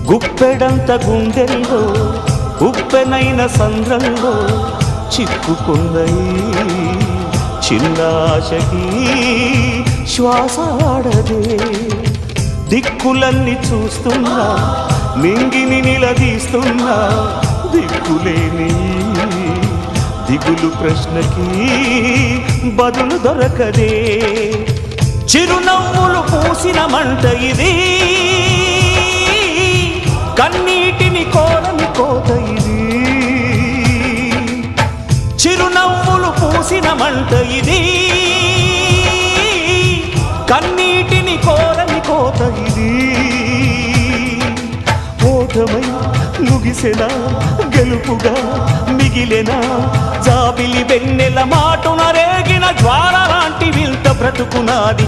గుప్పెడంత గుండెల్లో ఉప్పెనైన సంద్రంలో చిక్కుకున్నయి చిన్నాశకి శ్వాసాడదే దిక్కులన్నీ చూస్తున్నా నింగిని నిలదీస్తున్నా దిక్కులేని దిగులు ప్రశ్నకి బదులు దొరకదే చిరునవ్వులు పూసిన మంట ఇది కన్నీటిని కోరని కోత ఇది చిరునవ్వులు పూసిన మంట ఇది కన్నీటిని కోరని కోత ఇది ఓటమై ముగిసెనా గెలుపుగా మిగిలెనా జాబిలి వెన్నెల మాటున రేగిన జ్వాల లాంటి వింత బ్రతుకునాది